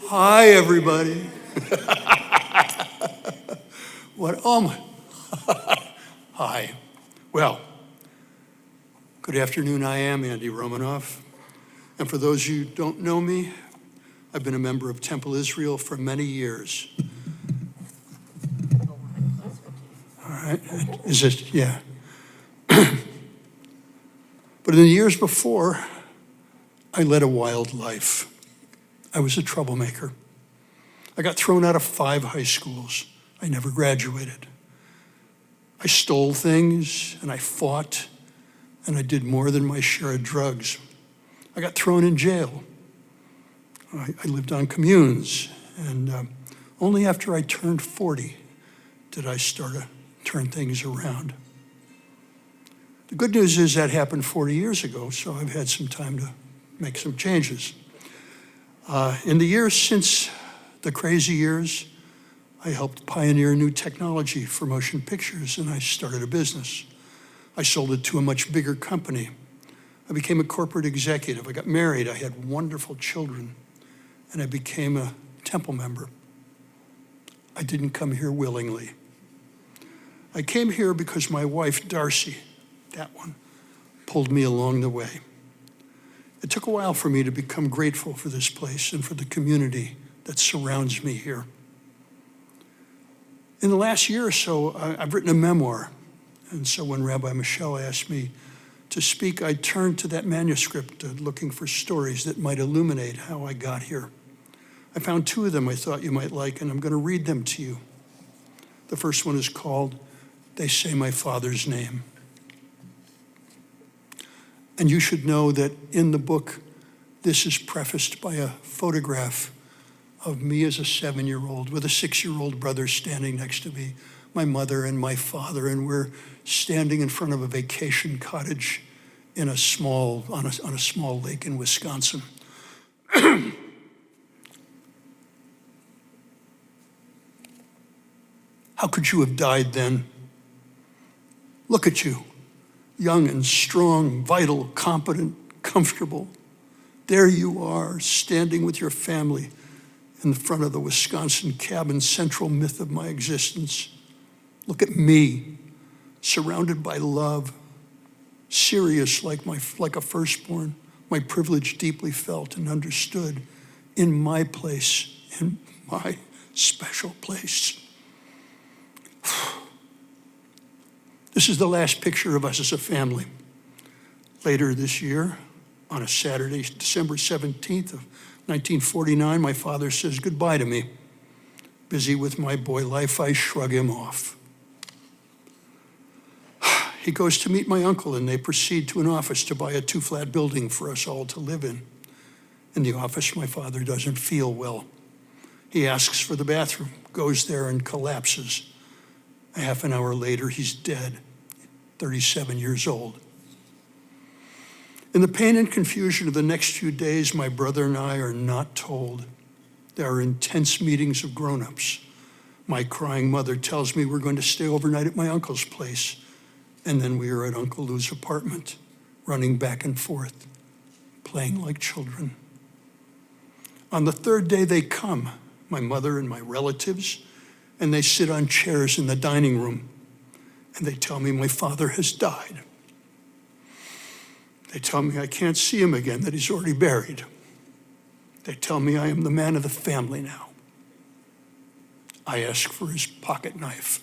Hi, everybody. What? Oh my. Hi. Well, good afternoon. I am Andy Romanoff. And for those of you who don't know me, I've been a member of Temple Israel for many years. All right. Is this, yeah. But in the years before, I led a wild life. I was a troublemaker. I got thrown out of 5 high schools. I never graduated. I stole things and I fought and I did more than my share of drugs. I got thrown in jail. I lived on communes, and only after I turned 40 did I start to turn things around. The good news is that happened 40 years ago, so I've had some time to make some changes. In the years since the crazy years, I helped pioneer new technology for motion pictures, and I started a business. I sold it to a much bigger company. I became a corporate executive. I got married. I had wonderful children, and I became a Temple member. I didn't come here willingly. I came here because my wife, Darcy, that one, pulled me along the way. It took a while for me to become grateful for this place and for the community that surrounds me here. In the last year or so, I've written a memoir. And so when Rabbi Michelle asked me to speak, I turned to that manuscript looking for stories that might illuminate how I got here. I found 2 of them I thought you might like, and I'm going to read them to you. The first one is called, They Say My Father's Name. And you should know that in the book, this is prefaced by a photograph of me as a 7-year-old with a 6-year-old brother standing next to me, my mother and my father, and we're standing in front of a vacation cottage in on a small lake in Wisconsin. How could you have died then? Look at you, young and strong, vital, competent, comfortable. There you are, standing with your family in front of the Wisconsin cabin, central myth of my existence. Look at me, surrounded by love, serious like a firstborn, my privilege deeply felt and understood, in my place, in my special place. This is the last picture of us as a family. Later this year, on a Saturday, December 17th of 1949, my father says goodbye to me. Busy with my boy life, I shrug him off. He goes to meet my uncle, and they proceed to an office to buy a 2-flat building for us all to live in. In the office, my father doesn't feel well. He asks for the bathroom, goes there and collapses. A half an hour later, he's dead, 37 years old. In the pain and confusion of the next few days, my brother and I are not told. There are intense meetings of grown-ups. My crying mother tells me we're going to stay overnight at my uncle's place, and then we are at Uncle Lou's apartment, running back and forth, playing like children. On the 3rd day they come, my mother and my relatives, and they sit on chairs in the dining room, and they tell me my father has died. They tell me I can't see him again, that he's already buried. They tell me I am the man of the family now. I ask for his pocket knife.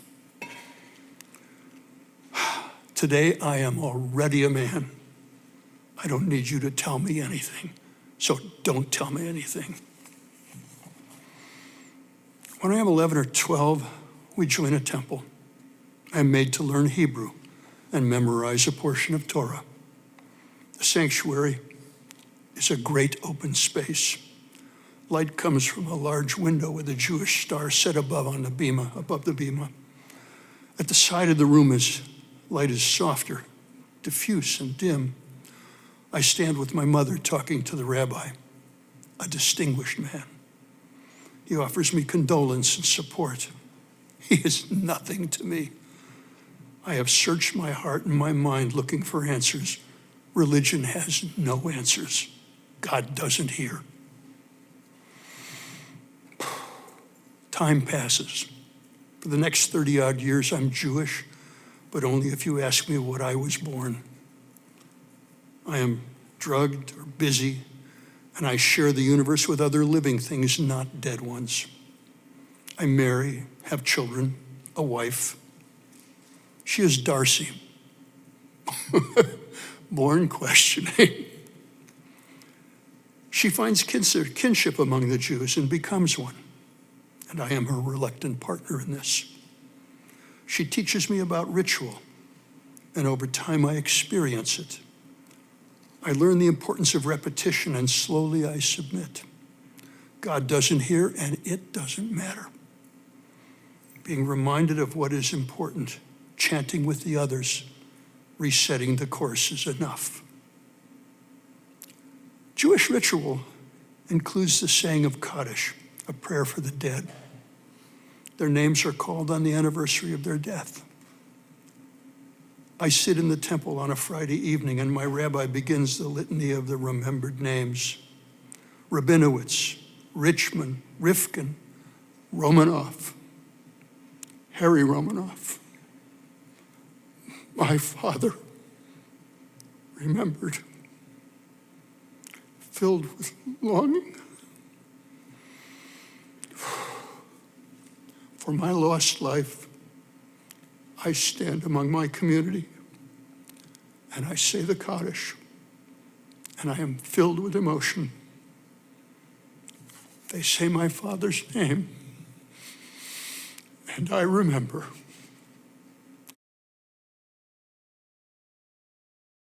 Today I am already a man. I don't need you to tell me anything, so don't tell me anything. When I am 11 or 12, we join a temple. I am made to learn Hebrew and memorize a portion of Torah. The sanctuary is a great open space. Light comes from a large window with a Jewish star set above the bima. At the side of the room light is softer, diffuse and dim. I stand with my mother talking to the rabbi, a distinguished man. He offers me condolence and support. He is nothing to me. I have searched my heart and my mind looking for answers. Religion has no answers. God doesn't hear. Time passes. For the next 30-odd years, I'm Jewish, but only if you ask me what I was born. I am drugged or busy, and I share the universe with other living things, not dead ones. I marry, have children, a wife. She is Darcy, born questioning. She finds kinship among the Jews and becomes one, and I am her reluctant partner in this. She teaches me about ritual, and over time I experience it. I learn the importance of repetition, and slowly I submit. God doesn't hear, and it doesn't matter. Being reminded of what is important, chanting with the others, resetting the course is enough. Jewish ritual includes the saying of Kaddish, a prayer for the dead. Their names are called on the anniversary of their death. I sit in the temple on a Friday evening, and my rabbi begins the litany of the remembered names. Rabinowitz, Richmond, Rifkin, Romanoff, Harry Romanoff. My father, remembered, filled with longing for my lost life. I stand among my community and I say the Kaddish, and I am filled with emotion. They say my father's name, and I remember.